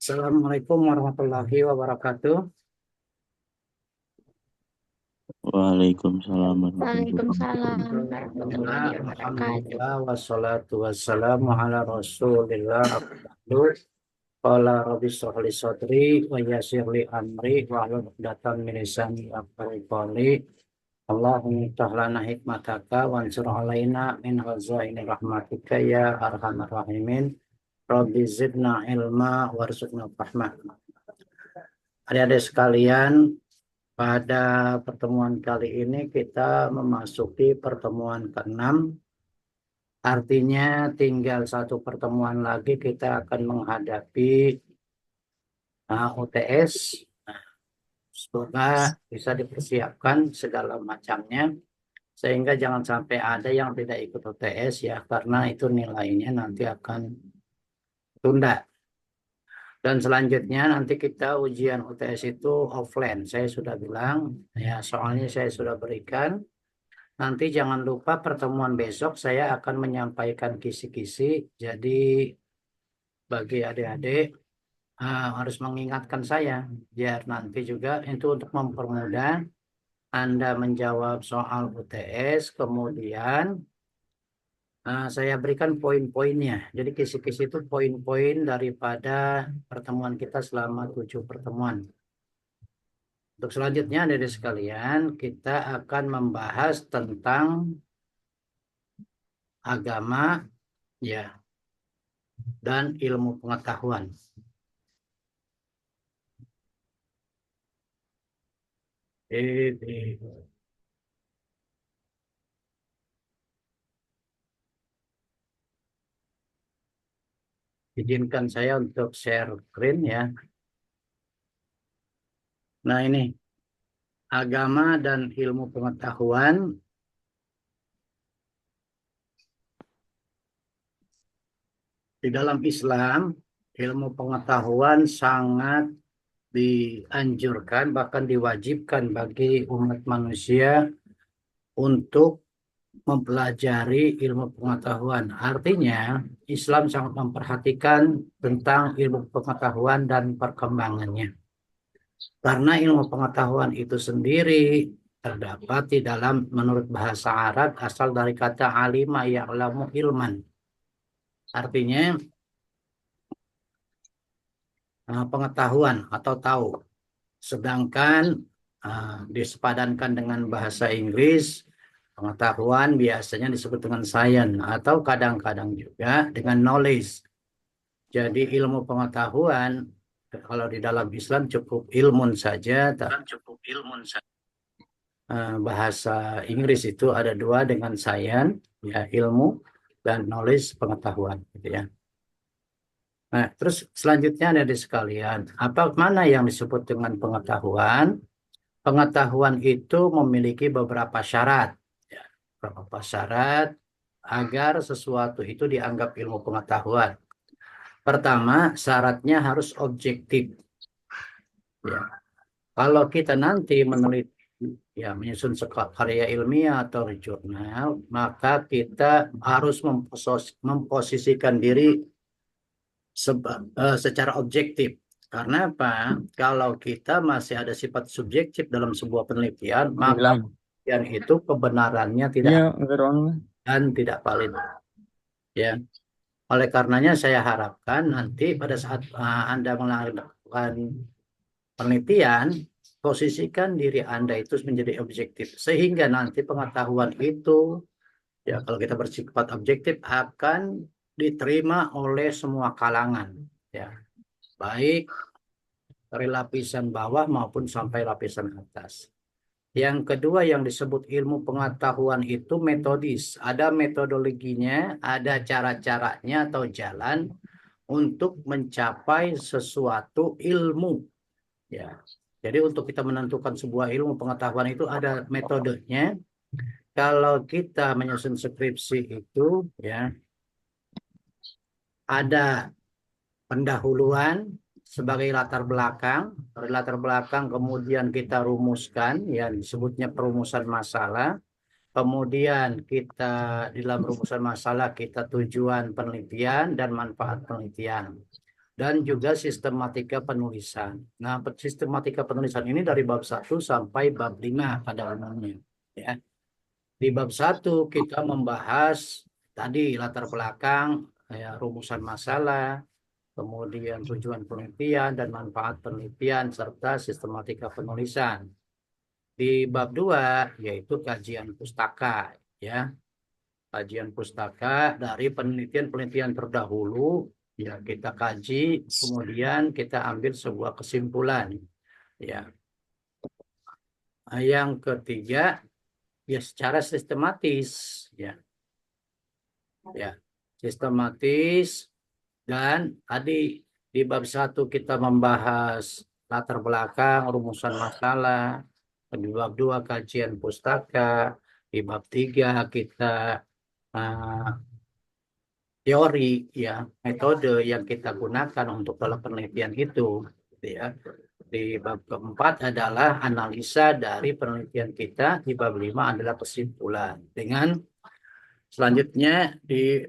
Assalamualaikum warahmatullahi wabarakatuh. Waalaikumsalam warahmatullahi Waalaikumsalam Alhamdulillah, warahmatullahi wabarakatuh. Alhamdulillah, wassalatu wassalamu ala rasulillah. Qala rabbi shrah li sadri wa yassir li amri wa hlul 'uqdatam min lisani yafqahu qawli. Allahumma iftah lana hikmataka wansur alaina min khazaini rahmatika ya arhamar rahimin. Rabbi zidna ilma warzuqna fahma. Adik-adik sekalian, pada pertemuan kali ini kita memasuki pertemuan ke-6. Artinya tinggal satu pertemuan lagi kita akan menghadapi UTS. Semoga bisa dipersiapkan segala macamnya sehingga jangan sampai ada yang tidak ikut UTS ya, karena itu nilainya nanti akan tunda. Dan selanjutnya nanti kita ujian UTS itu offline. Saya sudah bilang ya, soalnya saya sudah berikan. Nanti jangan lupa pertemuan besok saya akan menyampaikan kisi-kisi. Jadi bagi adik-adik harus mengingatkan saya biar nanti juga itu untuk mempermudah Anda menjawab soal UTS. Kemudian saya berikan poin-poinnya. Jadi kisi-kisi itu poin-poin daripada pertemuan kita selama 7 pertemuan. Untuk selanjutnya dari sekalian kita akan membahas tentang agama ya dan ilmu pengetahuan. Izinkan saya untuk share screen ya. Nah ini agama dan ilmu pengetahuan. Di dalam Islam, ilmu pengetahuan sangat dianjurkan, bahkan diwajibkan bagi umat manusia untuk mempelajari ilmu pengetahuan. Artinya, Islam sangat memperhatikan tentang ilmu pengetahuan dan perkembangannya. Karena ilmu pengetahuan itu sendiri terdapat di dalam, menurut bahasa Arab, asal dari kata alima ya'lamu ilman. Artinya, pengetahuan atau tahu. Sedangkan disepadankan dengan bahasa Inggris, pengetahuan biasanya disebut dengan science atau kadang-kadang juga dengan knowledge. Jadi ilmu pengetahuan kalau di dalam Islam cukup ilmun saja. Bahasa Inggris itu ada dua dengan science, ya ilmu dan knowledge pengetahuan, gitu ya. Nah, terus selanjutnya ada di sekalian, mana yang disebut dengan pengetahuan? Pengetahuan itu memiliki beberapa syarat, ya, beberapa syarat agar sesuatu itu dianggap ilmu pengetahuan. Pertama, syaratnya harus objektif. Ya. Kalau kita nanti meneliti, ya, menyusun karya ilmiah atau jurnal, maka kita harus memposisikan diri secara objektif. Karena apa? Kalau kita masih ada sifat subjektif dalam sebuah penelitian, maka penelitian itu kebenarannya tidak dan tidak valid. Ya, oleh karenanya saya harapkan nanti pada saat Anda melakukan penelitian, posisikan diri Anda itu menjadi objektif sehingga nanti pengetahuan itu, ya, kalau kita bersifat objektif akan diterima oleh semua kalangan, ya, baik dari lapisan bawah maupun sampai lapisan atas. Yang kedua yang disebut ilmu pengetahuan itu metodis. Ada metodologinya, ada cara-caranya atau jalan untuk mencapai sesuatu ilmu. Ya. Jadi untuk kita menentukan sebuah ilmu pengetahuan itu ada metodenya. Kalau kita menyusun skripsi itu, ya, ada pendahuluan sebagai latar belakang. Dari latar belakang kemudian kita rumuskan, yang disebutnya perumusan masalah. Kemudian kita di dalam rumusan masalah kita tujuan penelitian dan manfaat penelitian. dan juga sistematika penulisan. Nah, sistematika penulisan ini dari bab 1 sampai bab 5 pada umumnya. Ya. Di bab 1 kita membahas tadi latar belakang, ya, rumusan masalah, kemudian tujuan penelitian dan manfaat penelitian, serta sistematika penulisan. Di bab 2 yaitu kajian pustaka, ya. Kajian pustaka dari penelitian-penelitian terdahulu, ya kita kaji, kemudian kita ambil sebuah kesimpulan, ya. Nah, yang ketiga, ya secara sistematis, ya, ya sistematis. Dan tadi di bab 1 kita membahas latar belakang, rumusan masalah. Di bab 2 kajian pustaka. Di bab 3 kita teori, ya, metode yang kita gunakan untuk dalam penelitian itu, gitu ya. Di bab keempat adalah analisa dari penelitian kita. Di bab 5 adalah kesimpulan. Dengan selanjutnya di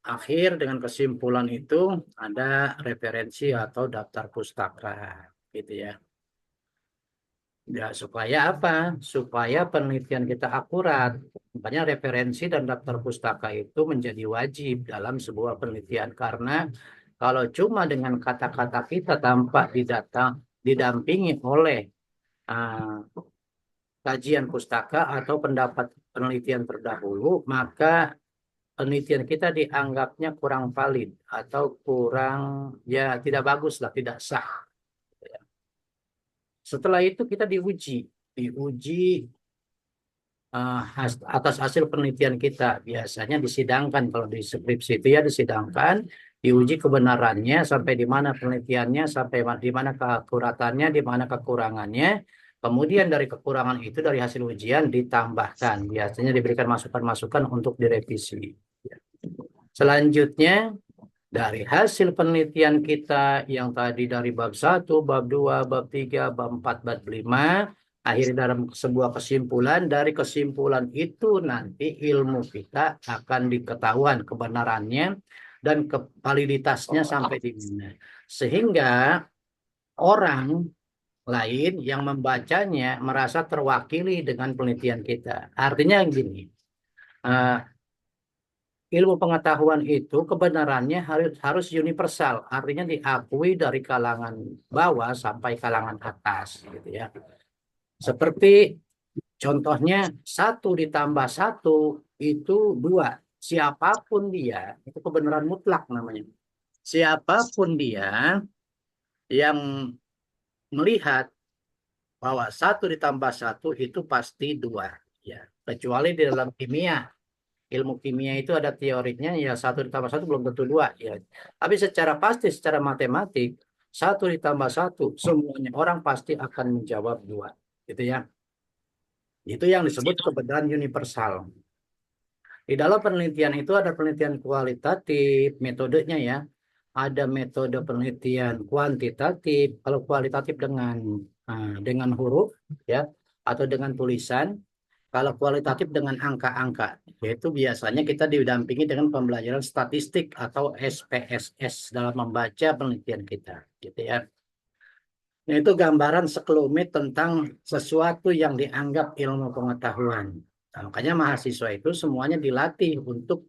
akhir dengan kesimpulan itu ada referensi atau daftar pustaka, gitu ya. Ya, supaya apa? Supaya penelitian kita akurat. Makanya referensi dan daftar pustaka itu menjadi wajib dalam sebuah penelitian. Karena kalau cuma dengan kata-kata kita tanpa didampingi oleh uh, kajian pustaka atau pendapat penelitian terdahulu, maka penelitian kita dianggapnya kurang valid atau kurang, ya tidak bagus lah, tidak sah. Setelah itu kita diuji atas hasil penelitian kita. Biasanya disidangkan, kalau di skripsi itu ya disidangkan, diuji kebenarannya sampai di mana penelitiannya, sampai di mana keakuratannya, di mana kekurangannya. Kemudian dari kekurangan itu, dari hasil ujian ditambahkan. Biasanya diberikan masukan-masukan untuk direvisi. Selanjutnya, dari hasil penelitian kita yang tadi dari bab 1, bab 2, bab 3, bab 4, bab 5, akhirnya dalam sebuah kesimpulan. Dari kesimpulan itu nanti ilmu kita akan diketahuan kebenarannya dan validitasnya sampai di mana. Sehingga orang lain yang membacanya merasa terwakili dengan penelitian kita. Artinya gini, eh, ilmu pengetahuan itu kebenarannya harus universal, artinya diakui dari kalangan bawah sampai kalangan atas, gitu ya. Seperti contohnya 1 ditambah 1 itu 2. Siapapun dia, itu kebenaran mutlak namanya. Siapapun dia yang melihat bahwa 1 ditambah 1 itu pasti 2, ya. Kecuali di dalam kimia. Ilmu kimia itu ada teorinya, ya 1 ditambah 1 belum tentu 2, ya. Tapi secara pasti, secara matematik, 1 ditambah 1 semuanya orang pasti akan menjawab 2, gitu ya. Itu yang disebut kebenaran universal. Di dalam penelitian itu ada penelitian kualitatif, metodenya ya. Ada metode penelitian kuantitatif. Kalau kualitatif dengan huruf, ya, atau dengan tulisan. Kalau kualitatif dengan angka-angka, yaitu biasanya kita didampingi dengan pembelajaran statistik atau SPSS dalam membaca penelitian kita, gitu ya. Nah, itu gambaran sekelumit tentang sesuatu yang dianggap ilmu pengetahuan. Nah, makanya mahasiswa itu semuanya dilatih untuk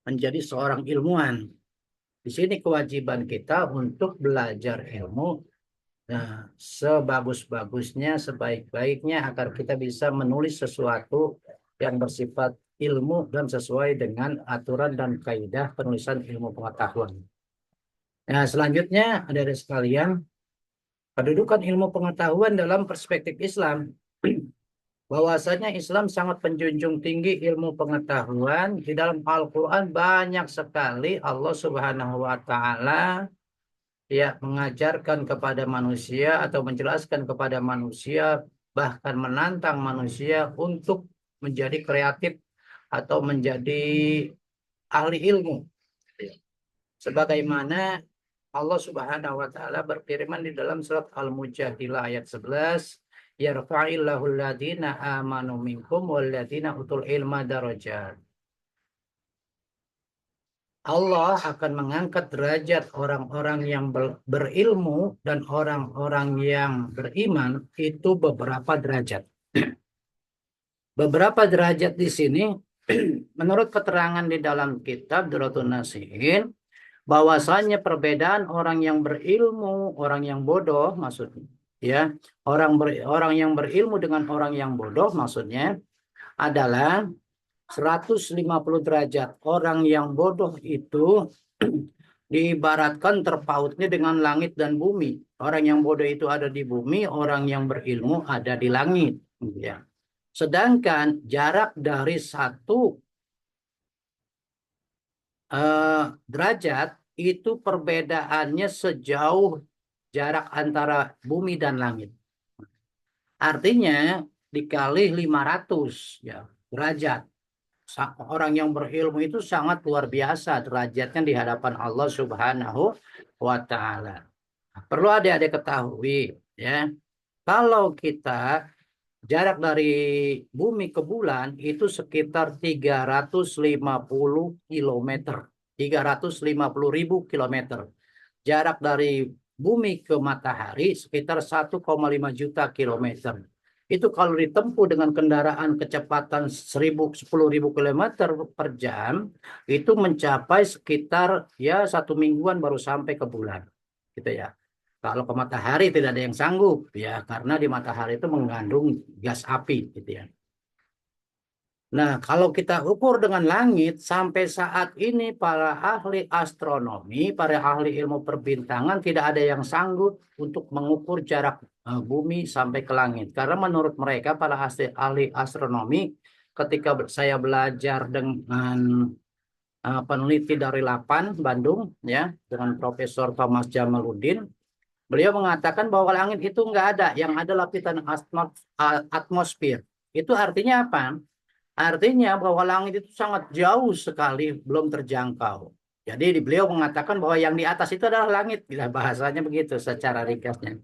menjadi seorang ilmuwan. Di sini kewajiban kita untuk belajar ilmu, nah, sebagus-bagusnya, sebaik-baiknya agar kita bisa menulis sesuatu yang bersifat ilmu dan sesuai dengan aturan dan kaidah penulisan ilmu pengetahuan. Nah, selanjutnya ada sekalian, kedudukan ilmu pengetahuan dalam perspektif Islam. Bahwasanya Islam sangat menjunjung tinggi ilmu pengetahuan. Di dalam Al-Quran banyak sekali Allah Subhanahu wa Ta'ala, ya, mengajarkan kepada manusia atau menjelaskan kepada manusia, bahkan menantang manusia untuk menjadi kreatif atau menjadi ahli ilmu. Sebagaimana Allah Subhanahu wa taala berfirman di dalam surat Al-Mujadilah ayat 11, yarfa'illahu alladhina amanu minkum walladhina utul ilma darajat. Allah akan mengangkat derajat orang-orang yang berilmu dan orang-orang yang beriman itu beberapa derajat. Beberapa derajat di sini, menurut keterangan di dalam kitab Duratun Nasihin, bahwasanya perbedaan orang yang berilmu, orang yang bodoh, maksudnya, ya, orang yang berilmu dengan orang yang bodoh, maksudnya adalah 150 derajat. Orang yang bodoh itu diibaratkan terpautnya dengan langit dan bumi. Orang yang bodoh itu ada di bumi, orang yang berilmu ada di langit. Ya. Sedangkan jarak dari satu derajat itu perbedaannya sejauh jarak antara bumi dan langit. Artinya dikali 500 ya, derajat. Orang yang berilmu itu sangat luar biasa derajatnya di hadapan Allah Subhanahu wa taala. Perlu adik-adik ketahui ya, kalau kita jarak dari bumi ke bulan itu sekitar 350 kilometer, 350.000 kilometer. Jarak dari bumi ke matahari sekitar 1,5 juta kilometer. Itu kalau ditempuh dengan kendaraan kecepatan 10.000 kilometer per jam, itu mencapai sekitar ya 1 mingguan baru sampai ke bulan. Gitu ya. Kalau ke matahari tidak ada yang sanggup ya, karena di matahari itu mengandung gas api gitu ya. Nah, kalau kita ukur dengan langit, sampai saat ini para ahli astronomi, para ahli ilmu perbintangan tidak ada yang sanggup untuk mengukur jarak bumi sampai ke langit. Karena menurut mereka, para ahli astronomi, ketika saya belajar dengan peneliti dari LAPAN, Bandung, ya, dengan Profesor Thomas Jamaluddin, beliau mengatakan bahwa langit itu nggak ada, yang ada lapisan atmosfer. Itu artinya apa? Artinya bahwa langit itu sangat jauh sekali, belum terjangkau. Jadi beliau mengatakan bahwa yang di atas itu adalah langit. Bahasanya begitu secara ringkasnya.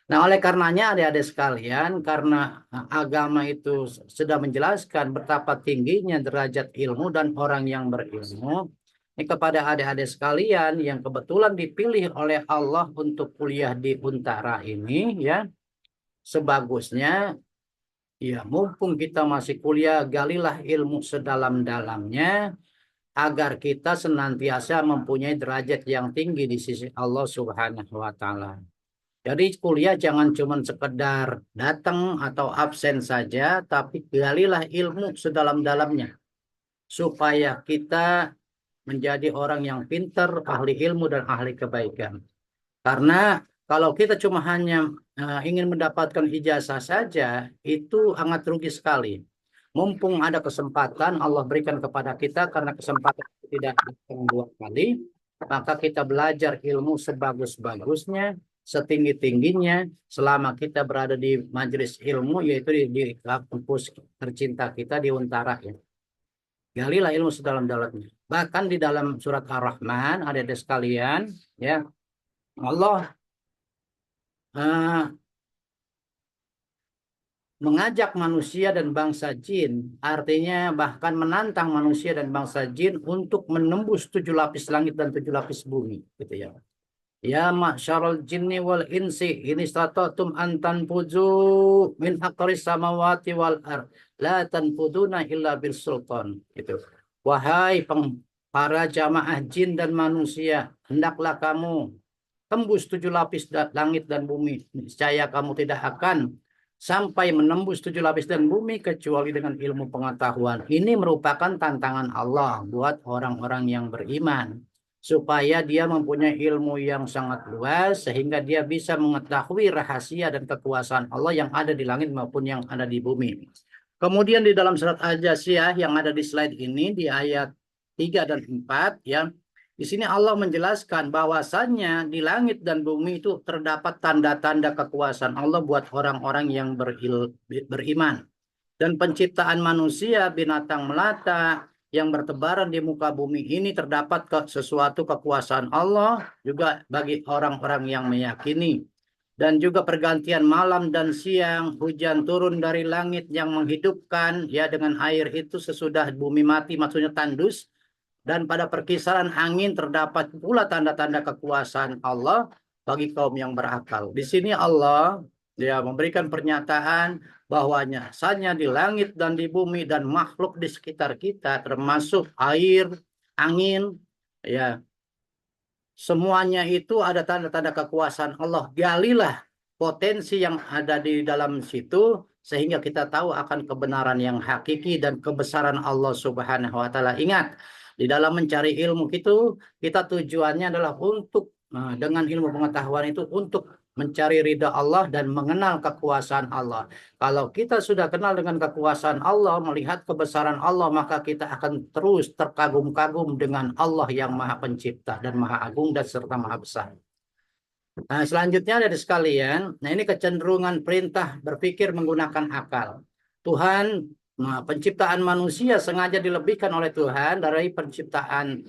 Nah, oleh karenanya adik-adik sekalian, karena agama itu sudah menjelaskan betapa tingginya derajat ilmu dan orang yang berilmu, ini kepada adik-adik sekalian yang kebetulan dipilih oleh Allah untuk kuliah di Untara ini, ya, sebagusnya ya, mumpung kita masih kuliah, galilah ilmu sedalam-dalamnya agar kita senantiasa mempunyai derajat yang tinggi di sisi Allah Subhanahu wa taala. Jadi kuliah jangan cuma sekedar datang atau absen saja, tapi galilah ilmu sedalam-dalamnya supaya kita menjadi orang yang pintar, ahli ilmu dan ahli kebaikan. Karena kalau kita cuma hanya ingin mendapatkan ijazah saja, itu sangat rugi sekali. Mumpung ada kesempatan Allah berikan kepada kita, karena kesempatan tidak datang dua kali, maka kita belajar ilmu sebagus-bagusnya, setinggi-tingginya, selama kita berada di majelis ilmu, yaitu di kampus tercinta kita di Untara. Ya. Galilah ilmu sedalam-dalamnya. Bahkan di dalam surat Ar-Rahman, ada sekalian, ya, Allah mengajak manusia dan bangsa jin, artinya bahkan menantang manusia dan bangsa jin untuk menembus 7 lapis langit dan 7 lapis bumi, gitu ya. Ya ma'syarul jinni wal insi ini stata'tum an tanfuzu min aqris samawati wal ar la tanfuduna illa bil sultan, gitu. Wahai para jamaah jin dan manusia, hendaklah kamu tembus 7 lapis langit dan bumi. Niscaya kamu tidak akan sampai menembus 7 lapis dan bumi kecuali dengan ilmu pengetahuan. Ini merupakan tantangan Allah buat orang-orang yang beriman, supaya dia mempunyai ilmu yang sangat luas sehingga dia bisa mengetahui rahasia dan kekuasaan Allah yang ada di langit maupun yang ada di bumi. Kemudian di dalam surat Al-Jasiyah yang ada di slide ini di ayat 3 dan 4, ya, di sini Allah menjelaskan bahwasannya di langit dan bumi itu terdapat tanda-tanda kekuasaan Allah buat orang-orang yang beriman. Dan penciptaan manusia, binatang melata yang bertebaran di muka bumi ini terdapat sesuatu kekuasaan Allah juga bagi orang-orang yang meyakini. Dan juga pergantian malam dan siang, hujan turun dari langit yang menghidupkan ya dengan air itu sesudah bumi mati, maksudnya tandus. Dan pada perkisaran angin terdapat pula tanda-tanda kekuasaan Allah bagi kaum yang berakal. Di sini Allah memberikan pernyataan bahwanya sanya di langit dan di bumi dan makhluk di sekitar kita termasuk air, angin, ya semuanya itu ada tanda-tanda kekuasaan Allah. Galilah potensi yang ada di dalam situ sehingga kita tahu akan kebenaran yang hakiki dan kebesaran Allah Subhanahu wa taala. Ingat, di dalam mencari ilmu itu kita tujuannya adalah untuk dengan ilmu pengetahuan itu untuk mencari ridha Allah dan mengenal kekuasaan Allah. Kalau kita sudah kenal dengan kekuasaan Allah, melihat kebesaran Allah, maka kita akan terus terkagum-kagum dengan Allah yang Maha Pencipta dan Maha Agung dan serta Maha Besar. Nah, selanjutnya dari sekalian, nah ini kecenderungan perintah berpikir menggunakan akal. Tuhan, penciptaan manusia sengaja dilebihkan oleh Tuhan dari penciptaan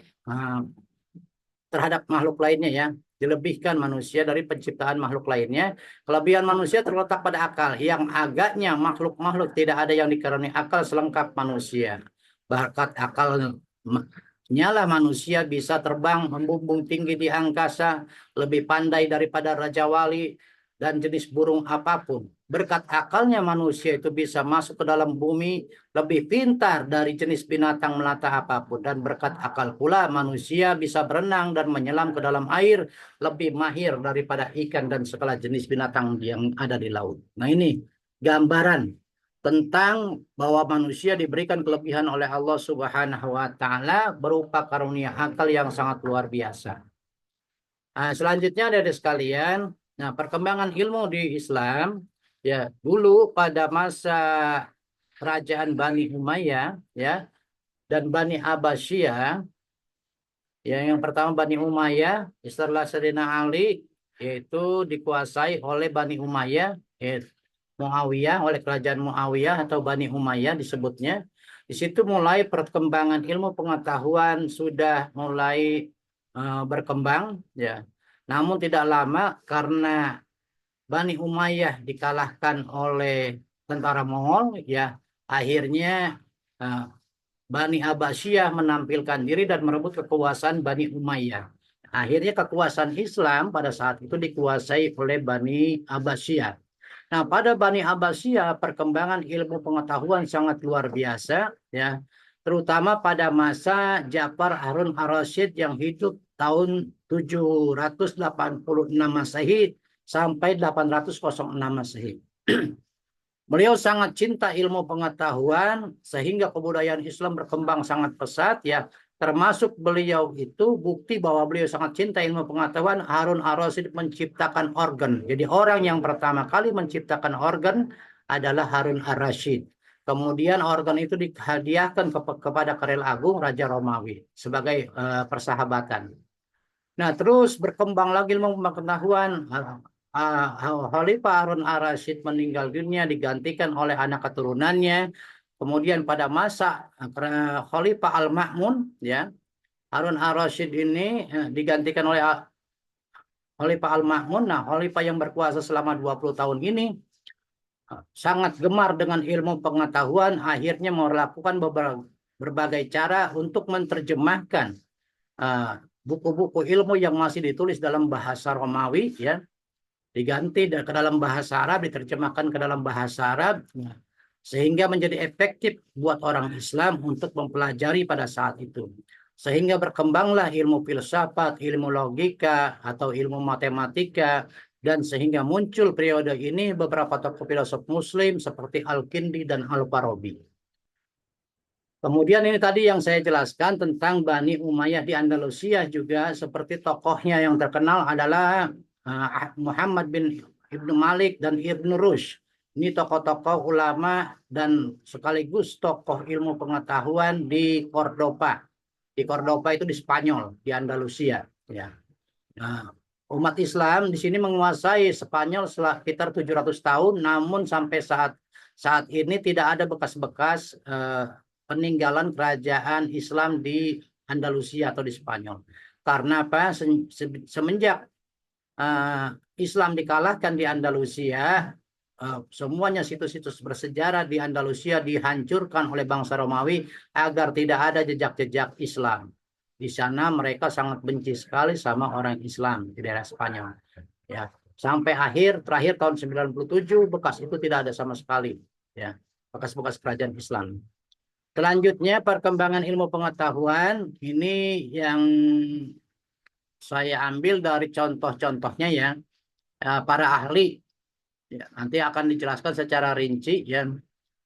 terhadap makhluk lainnya ya. Dilebihkan manusia dari penciptaan makhluk lainnya. Kelebihan manusia terletak pada akal. Yang agaknya makhluk-makhluk tidak ada yang dikaruniai akal selengkap manusia. Berkat akal nyala manusia bisa terbang membumbung tinggi di angkasa, lebih pandai daripada raja wali dan jenis burung apapun. Berkat akalnya manusia itu bisa masuk ke dalam bumi, lebih pintar dari jenis binatang melata apapun. Dan berkat akal pula manusia bisa berenang dan menyelam ke dalam air, lebih mahir daripada ikan dan segala jenis binatang yang ada di laut. Nah ini gambaran tentang bahwa manusia diberikan kelebihan oleh Allah Subhanahu wa taala berupa karunia akal yang sangat luar biasa. Nah, selanjutnya dari sekalian, nah perkembangan ilmu di Islam ya dulu pada masa kerajaan Bani Umayyah ya dan Bani Abbasiyah ya yang pertama Bani Umayyah setelah Sayyidina Ali yaitu dikuasai oleh Bani Umayyah Muawiyah oleh kerajaan Muawiyah atau Bani Umayyah disebutnya. Di situ mulai perkembangan ilmu pengetahuan sudah mulai berkembang ya. Namun tidak lama karena Bani Umayyah dikalahkan oleh tentara Mongol ya, akhirnya Bani Abbasiyah menampilkan diri dan merebut kekuasaan Bani Umayyah. Akhirnya kekuasaan Islam pada saat itu dikuasai oleh Bani Abbasiyah. Nah, pada Bani Abbasiyah perkembangan ilmu pengetahuan sangat luar biasa ya, terutama pada masa Ja'far Harun ar-Rasyid yang hidup tahun 786 Masehi sampai 806 Masehi. Beliau sangat cinta ilmu pengetahuan sehingga kebudayaan Islam berkembang sangat pesat ya. Termasuk beliau itu bukti bahwa beliau sangat cinta ilmu pengetahuan. Harun ar-Rasyid menciptakan organ. Jadi orang yang pertama kali menciptakan organ adalah Harun ar-Rasyid. Kemudian organ itu dihadiahkan kepada Karel Agung Raja Romawi sebagai persahabatan. Nah, terus berkembang lagi ilmu pengetahuan. Khalifah Harun ar-Rasyid meninggal dunia digantikan oleh anak keturunannya. Kemudian pada masa Khalifah Al-Ma'mun ya, Harun ar-Rasyid ini digantikan oleh Khalifah Al-Ma'mun. Nah, khalifah yang berkuasa selama 20 tahun ini sangat gemar dengan ilmu pengetahuan, akhirnya melakukan berbagai cara untuk menerjemahkan buku-buku ilmu yang masih ditulis dalam bahasa Romawi ya, diganti ke dalam bahasa Arab, diterjemahkan ke dalam bahasa Arab, sehingga menjadi efektif buat orang Islam untuk mempelajari pada saat itu. Sehingga berkembanglah ilmu filsafat, ilmu logika, atau ilmu matematika, dan sehingga muncul periode ini beberapa tokoh filosof Muslim seperti Al-Kindi dan Al-Farabi. Kemudian ini tadi yang saya jelaskan tentang Bani Umayyah di Andalusia juga, seperti tokohnya yang terkenal adalah Muhammad bin Ibnu Malik dan Ibnu Rushd. Ini tokoh-tokoh ulama dan sekaligus tokoh ilmu pengetahuan di Cordoba. Di Cordoba itu di Spanyol, di Andalusia. Ya. Nah, umat Islam di sini menguasai Spanyol sekitar 700 tahun, namun sampai saat ini tidak ada bekas-bekas peninggalan kerajaan Islam di Andalusia atau di Spanyol. Karena apa? Semenjak Islam dikalahkan di Andalusia, semuanya situs-situs bersejarah di Andalusia dihancurkan oleh bangsa Romawi agar tidak ada jejak-jejak Islam. Di sana mereka sangat benci sekali sama orang Islam di daerah Spanyol. Ya, sampai terakhir tahun 97 bekas itu tidak ada sama sekali. Ya, bekas-bekas kerajaan Islam. Selanjutnya perkembangan ilmu pengetahuan ini yang saya ambil dari contoh-contohnya ya, para ahli. Ya, nanti akan dijelaskan secara rinci ya.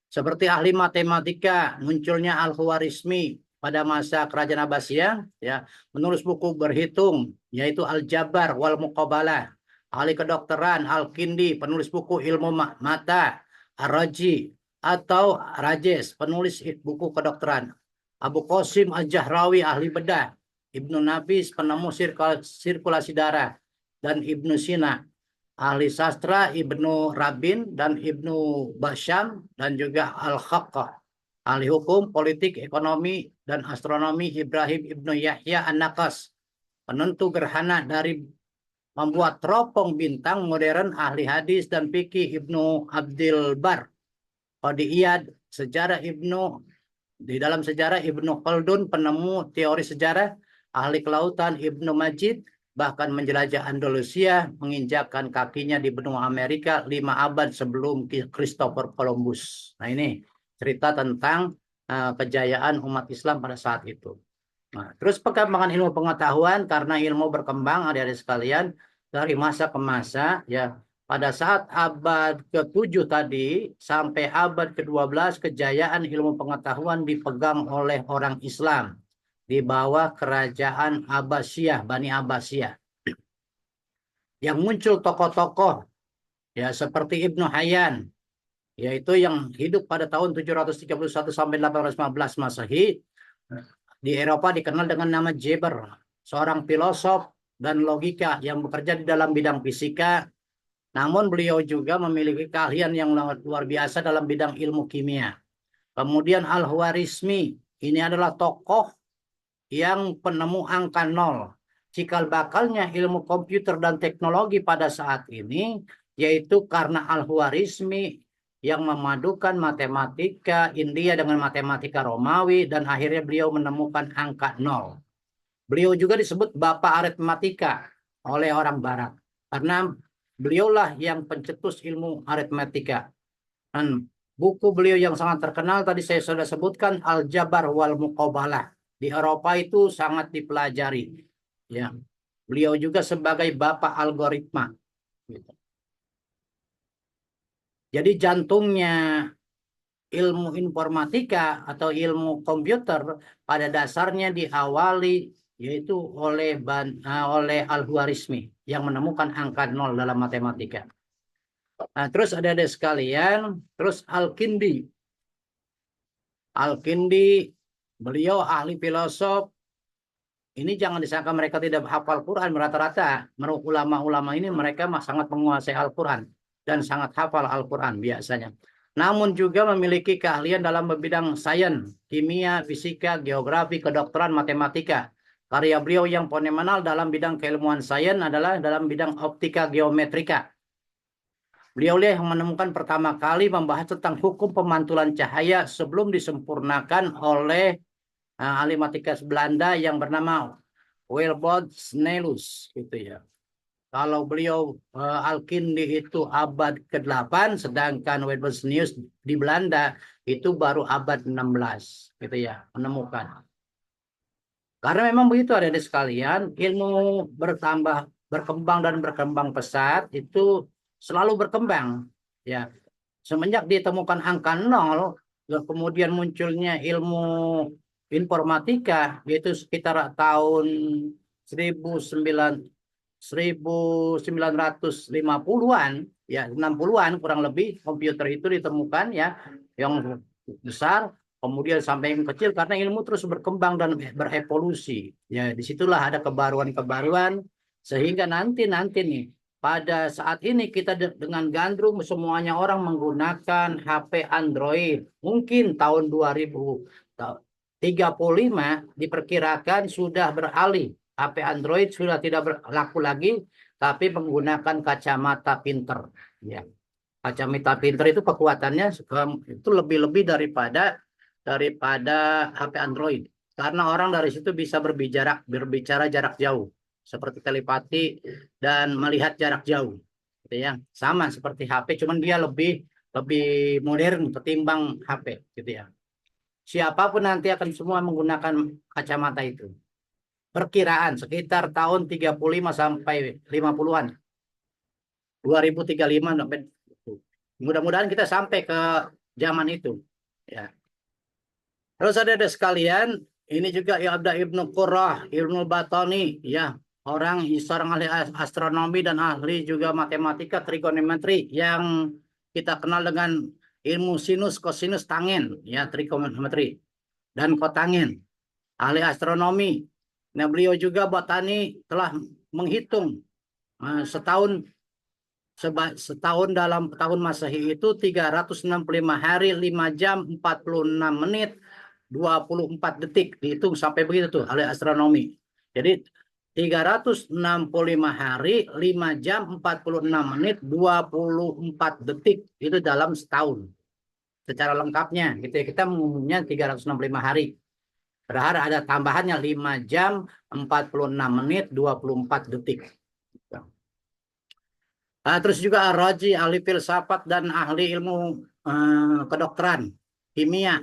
Seperti ahli matematika, munculnya Al-Khwarizmi pada masa kerajaan Abbasiyah, ya, menulis buku berhitung, yaitu Al-Jabar wal Muqabalah. Ahli kedokteran, Al-Kindi, penulis buku ilmu mata, Ar-Raji, atau Rajes, penulis buku kedokteran. Abu Qasim Al-Jahrawi, ahli bedah. Ibnu Nafis, penemu sirkulasi darah. Dan Ibnu Sina, ahli sastra Ibnu Rabin dan Ibnu Basyam, dan juga Al-Khaqqah, ahli hukum, politik, ekonomi, dan astronomi Ibrahim Ibnu Yahya An-Naqas, penentu gerhana dari membuat teropong bintang modern, ahli hadis dan fikih Ibnu Abdil Bar, Qadiyad, sejarah di dalam sejarah Ibnu Khaldun, penemu teori sejarah, ahli kelautan Ibnu Majid, bahkan menjelajah Andalusia, menginjakkan kakinya di benua Amerika 5 abad sebelum Christopher Columbus. Nah, ini cerita tentang kejayaan umat Islam pada saat itu. Nah, terus perkembangan ilmu pengetahuan, karena ilmu berkembang adik-adik sekalian dari masa ke masa ya. Pada saat abad ke-7 tadi sampai abad ke-12, kejayaan ilmu pengetahuan dipegang oleh orang Islam di bawah kerajaan Abbasiyah, Bani Abbasiyah. Yang muncul tokoh-tokoh ya seperti Ibnu Hayyan, yaitu yang hidup pada tahun 731 sampai 815 Masehi. Di Eropa dikenal dengan nama Geber, seorang filosof dan logika yang bekerja di dalam bidang fisika. Namun beliau juga memiliki keahlian yang luar biasa dalam bidang ilmu kimia. Kemudian Al-Khwarizmi, ini adalah tokoh yang penemu angka nol. Cikal bakalnya ilmu komputer dan teknologi pada saat ini, yaitu karena Al-Khwarizmi yang memadukan matematika India dengan matematika Romawi, dan akhirnya beliau menemukan angka nol. Beliau juga disebut Bapak Aritmatika oleh orang Barat, karena beliaulah yang pencetus ilmu aritmatika. Dan buku beliau yang sangat terkenal tadi saya sudah sebutkan, Al-Jabar wal Muqabalah. Di Eropa itu sangat dipelajari. Ya, beliau juga sebagai bapak algoritma. Gitu. Jadi jantungnya ilmu informatika atau ilmu komputer pada dasarnya diawali yaitu oleh Al-Khwarizmi yang menemukan angka nol dalam matematika. Nah, terus ada sekalian, terus Al-Kindi. Al-Kindi, beliau ahli filosof. Ini jangan disangka mereka tidak hafal Quran. Rata-rata ulama-ulama ini mereka sangat menguasai Al-Quran dan sangat hafal Al-Quran biasanya. Namun juga memiliki keahlian dalam bidang sains, kimia, fisika, geografi, kedokteran, matematika. Karya beliau yang fenomenal dalam bidang keilmuan sains adalah dalam bidang optika geometrika. Beliau yang menemukan pertama kali membahas tentang hukum pemantulan cahaya sebelum disempurnakan oleh ahli matematika Belanda yang bernama Wilbert Snellus gitu ya. Kalau beliau Al-Kindi itu abad ke-8, sedangkan Wilbert Snellus di Belanda itu baru abad 16 gitu ya, menemukan. Karena memang begitu ada sekalian, ilmu berkembang dan berkembang pesat itu selalu berkembang ya. Semenjak ditemukan angka nol, kemudian munculnya ilmu informatika yaitu sekitar tahun 1950-an ya, 60-an kurang lebih komputer itu ditemukan ya, yang besar kemudian sampai yang kecil, karena ilmu terus berkembang dan berevolusi ya. Disitulah ada kebaruan-kebaruan sehingga nanti nih pada saat ini kita dengan gandrung semuanya orang menggunakan HP Android. Mungkin tahun 2035 diperkirakan sudah beralih. HP Android sudah tidak berlaku lagi, tapi menggunakan kacamata pinter. Ya. Kacamata pinter itu kekuatannya itu lebih-lebih daripada HP Android. Karena orang dari situ bisa berbicara jarak jauh, seperti telepati dan melihat jarak jauh, gitu ya. Sama seperti HP, cuman dia lebih lebih modern ketimbang HP, gitu ya. Siapapun nanti akan semua menggunakan kacamata itu. Perkiraan sekitar tahun 35 sampai 50-an, 2035 sampai mudah-mudahan kita sampai ke zaman itu, ya. Terus ada sekalian, ini juga ya ada Ibnu Qurrah, Ibnu Batani, ya, seorang ahli astronomi dan ahli juga matematika trigonometri yang kita kenal dengan ilmu sinus, kosinus, tangen, ya, trigonometri dan kotangen, ahli astronomi. Nah, beliau juga Batani telah menghitung setahun setahun dalam tahun Masehi itu 365 hari, 5 jam, 46 menit, 24 detik. Dihitung sampai begitu tuh oleh astronomi. Jadi 365 hari, 5 jam, 46 menit, 24 detik. Itu dalam setahun. Secara lengkapnya gitu ya. Kita mengumumnya 365 hari. Padahal ada tambahannya 5 jam, 46 menit, 24 detik. Terus juga Ar-Razi, ahli filsafat dan ahli ilmu kedokteran, kimia.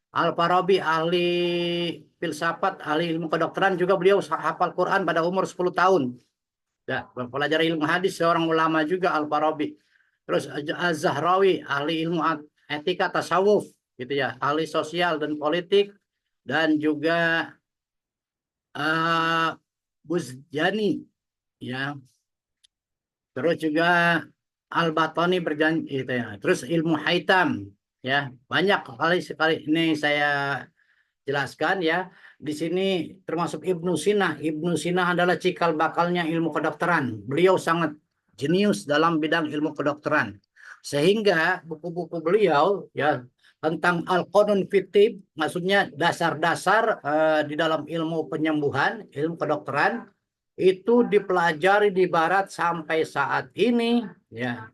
Al-Farabi, ahli filsafat, ahli ilmu kedokteran, juga beliau hafal Quran pada umur 10 tahun. Ya, belajar ilmu hadis, seorang ulama juga Al-Farabi. Terus Az-Zahrawi, ahli ilmu etika tasawuf, gitu ya, ahli sosial dan politik, dan juga uh, Buzjani, ya. Terus juga Al-Batani berjanji itu ya. Terus ilmu Haitam, ya. Banyak sekali ini saya jelaskan, ya. Di sini termasuk Ibnu Sina. Ibnu Sina adalah cikal bakalnya ilmu kedokteran. Beliau sangat jenius dalam bidang ilmu kedokteran. Sehingga buku-buku beliau, ya, tentang Al-Qanun Fitib, maksudnya dasar-dasar di dalam ilmu penyembuhan, ilmu kedokteran, itu dipelajari di barat sampai saat ini, ya.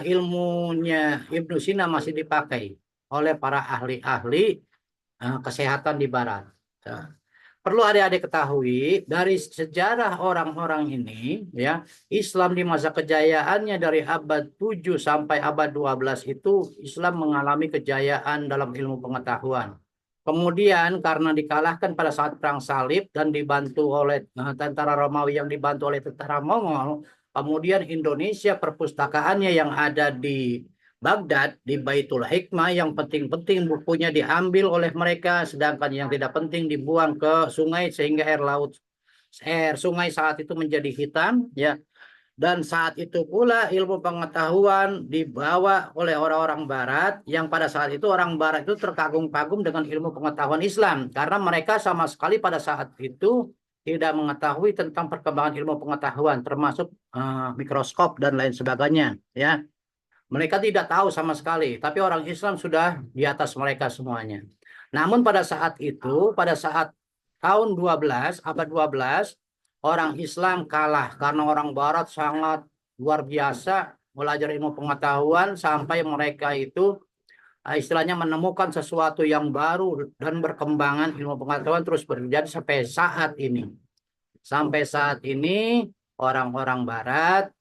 Ilmunya Ibnu Sina masih dipakai oleh para ahli-ahli kesehatan di barat. Nah, perlu adik-adik ketahui dari sejarah orang-orang ini, ya, Islam di masa kejayaannya dari abad 7 sampai abad 12 itu Islam mengalami kejayaan dalam ilmu pengetahuan. Kemudian karena dikalahkan pada saat perang salib dan dibantu oleh tentara Romawi yang dibantu oleh tentara Mongol, kemudian Indonesia perpustakaannya yang ada di Baghdad, di Baitul Hikmah, yang penting-penting bukunya diambil oleh mereka, sedangkan yang tidak penting dibuang ke sungai sehingga air sungai saat itu menjadi hitam, ya. Dan saat itu pula ilmu pengetahuan dibawa oleh orang-orang Barat, yang pada saat itu orang Barat itu terkagum-kagum dengan ilmu pengetahuan Islam karena mereka sama sekali pada saat itu tidak mengetahui tentang perkembangan ilmu pengetahuan termasuk mikroskop dan lain sebagainya, ya. Mereka tidak tahu sama sekali, tapi orang Islam sudah di atas mereka semuanya. Namun pada saat itu, pada saat tahun 12, abad 12, orang Islam kalah karena orang Barat sangat luar biasa belajar ilmu pengetahuan sampai mereka itu istilahnya menemukan sesuatu yang baru dan berkembangan ilmu pengetahuan terus berjalan sampai saat ini. Sampai saat ini orang-orang Barat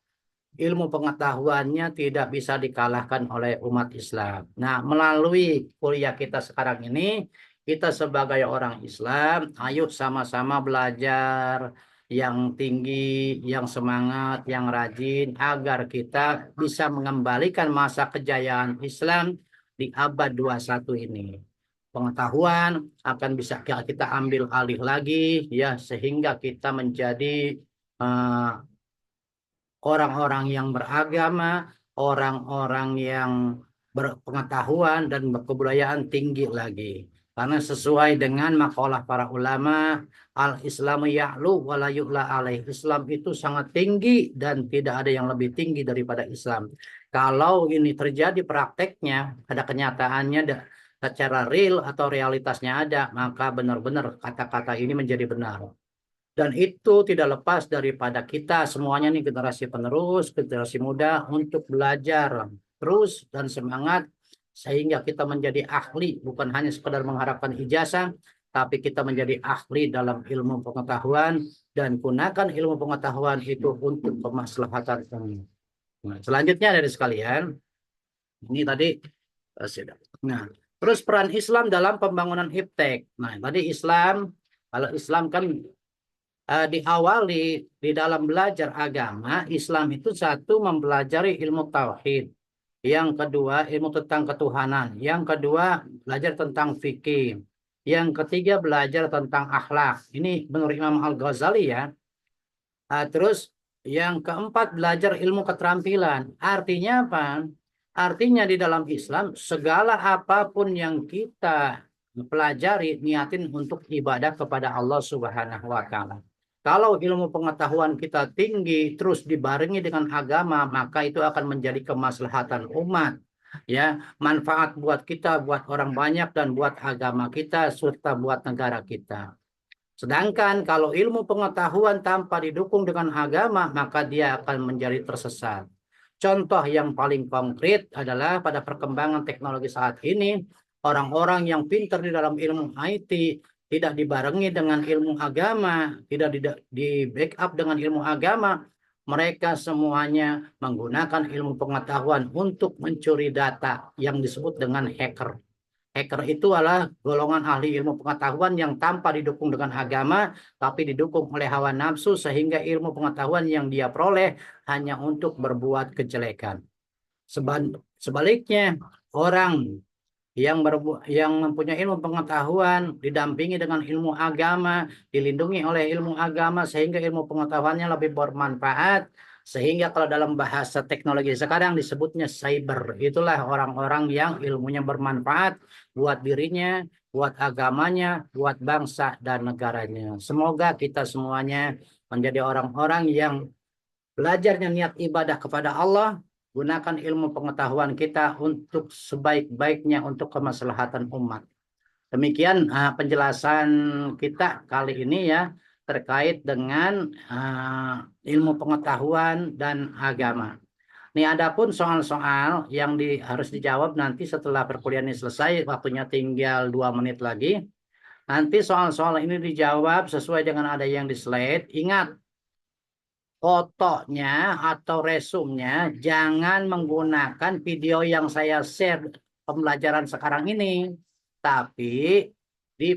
ilmu pengetahuannya tidak bisa dikalahkan oleh umat Islam. Nah, melalui kuliah kita sekarang ini, kita sebagai orang Islam, ayo sama-sama belajar yang tinggi, yang semangat, yang rajin, agar kita bisa mengembalikan masa kejayaan Islam di abad 21 ini. Pengetahuan akan bisa kita ambil alih lagi, ya, sehingga kita menjadi uh, orang-orang yang beragama, orang-orang yang berpengetahuan dan berkebudayaan tinggi lagi. Karena sesuai dengan makalah para ulama, al-Islamu ya'lu wa la yu'la alaih. Islam itu sangat tinggi dan tidak ada yang lebih tinggi daripada Islam. Kalau ini terjadi prakteknya, ada kenyataannya, secara real atau realitasnya ada, maka benar-benar kata-kata ini menjadi benar. Dan itu tidak lepas daripada kita semuanya nih, generasi penerus, generasi muda, untuk belajar terus dan semangat sehingga kita menjadi ahli, bukan hanya sekedar mengharapkan ijazah, tapi kita menjadi ahli dalam ilmu pengetahuan dan gunakan ilmu pengetahuan itu untuk kemaslahatan umum. Nah, selanjutnya dari sekalian, ini tadi sudah. Nah, terus peran Islam dalam pembangunan iptek. Nah, tadi Islam, kalau Islam kan diawali di dalam belajar agama, Islam itu satu mempelajari ilmu tauhid. Yang kedua, ilmu tentang ketuhanan. Yang kedua, belajar tentang fikih. Yang ketiga, belajar tentang akhlak. Ini menurut Imam Al-Ghazali ya. Terus yang keempat, belajar ilmu keterampilan. Artinya apa? Artinya di dalam Islam, segala apapun yang kita pelajari, niatin untuk ibadah kepada Allah Subhanahu wa Ta'ala. Kalau ilmu pengetahuan kita tinggi, terus dibarengi dengan agama, maka itu akan menjadi kemaslahatan umat. Ya, manfaat buat kita, buat orang banyak, dan buat agama kita, serta buat negara kita. Sedangkan kalau ilmu pengetahuan tanpa didukung dengan agama, maka dia akan menjadi tersesat. Contoh yang paling konkret adalah pada perkembangan teknologi saat ini, orang-orang yang pintar di dalam ilmu IT tidak dibarengi dengan ilmu agama, tidak di backup dengan ilmu agama, mereka semuanya menggunakan ilmu pengetahuan untuk mencuri data yang disebut dengan hacker. Hacker itu adalah golongan ahli ilmu pengetahuan yang tanpa didukung dengan agama, tapi didukung oleh hawa nafsu, sehingga ilmu pengetahuan yang dia peroleh hanya untuk berbuat kejelekan. Sebaliknya, orang yang mempunyai ilmu pengetahuan didampingi dengan ilmu agama, dilindungi oleh ilmu agama, sehingga ilmu pengetahuannya lebih bermanfaat. Sehingga kalau dalam bahasa teknologi sekarang disebutnya cyber, itulah orang-orang yang ilmunya bermanfaat buat dirinya, buat agamanya, buat bangsa dan negaranya. Semoga kita semuanya menjadi orang-orang yang belajarnya niat ibadah kepada Allah, gunakan ilmu pengetahuan kita untuk sebaik-baiknya untuk kemaslahatan umat. Demikian penjelasan kita kali ini ya, terkait dengan ilmu pengetahuan dan agama. Nih, adapun soal-soal yang harus dijawab nanti setelah perkuliahan ini selesai, waktunya tinggal 2 menit lagi. Nanti soal-soal ini dijawab sesuai dengan ada yang di slide. Ingat, fotonya atau resumnya jangan menggunakan video yang saya share pembelajaran sekarang ini, tapi di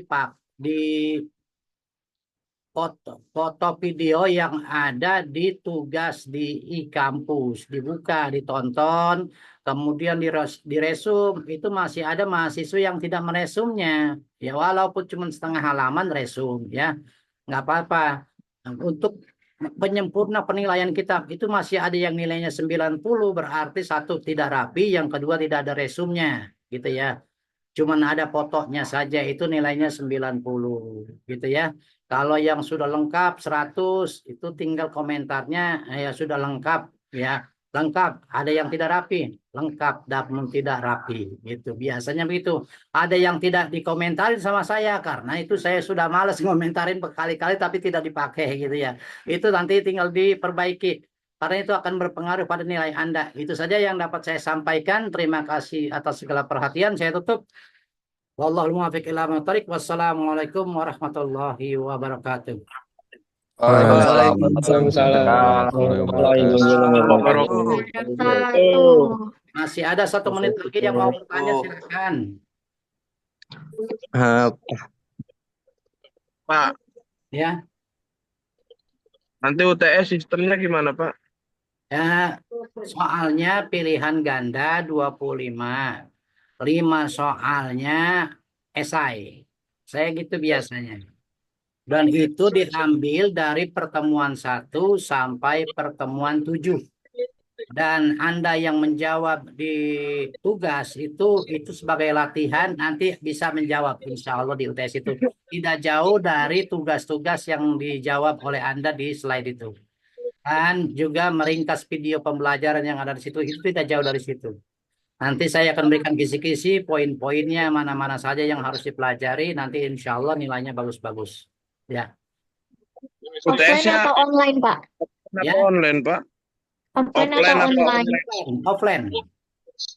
foto video yang ada di tugas di e-kampus, dibuka, ditonton, kemudian diresum. Itu masih ada mahasiswa yang tidak meresumnya, ya walaupun cuma setengah halaman resum, ya nggak apa-apa. Untuk penyempurna penilaian kita itu masih ada yang nilainya 90, berarti satu tidak rapi, yang kedua tidak ada resumnya, gitu ya. Cuman ada fotonya saja, itu nilainya 90, gitu ya. Kalau yang sudah lengkap 100, itu tinggal komentarnya ya sudah lengkap ya. Lengkap, ada yang tidak rapi, lengkap namun tidak rapi, gitu. Biasanya begitu. Ada yang tidak dikomentarin sama saya karena itu saya sudah malas ngomentarin berkali-kali tapi tidak dipakai, gitu ya. Itu nanti tinggal diperbaiki, karena itu akan berpengaruh pada nilai Anda. Itu saja yang dapat saya sampaikan. Terima kasih atas segala perhatian. Saya tutup. Wallahul muwaffiq ila aqwamit thoriq. Wassalamualaikum warahmatullahi wabarakatuh. Waalaikumsalam warahmatullahi wabarakatuh. Masih ada 1 menit lagi yang mau bertanya, silakan. Pak, Ya, nanti UTS sistemnya gimana, Pak? ya, soalnya pilihan ganda 25. 5 soalnya esai. Saya gitu biasanya. Dan itu diambil dari pertemuan 1 sampai pertemuan 7. Dan Anda yang menjawab di tugas itu sebagai latihan, nanti bisa menjawab insya Allah di UTS itu. Tidak jauh dari tugas-tugas yang dijawab oleh Anda di slide itu. Dan juga meringkas video pembelajaran yang ada di situ, itu tidak jauh dari situ. Nanti saya akan berikan kisi-kisi poin-poinnya mana-mana saja yang harus dipelajari. Nanti insya Allah nilainya bagus-bagus. Ya. Offline atau online, Pak? Ya. Online, Pak. Offline atau online? Offline.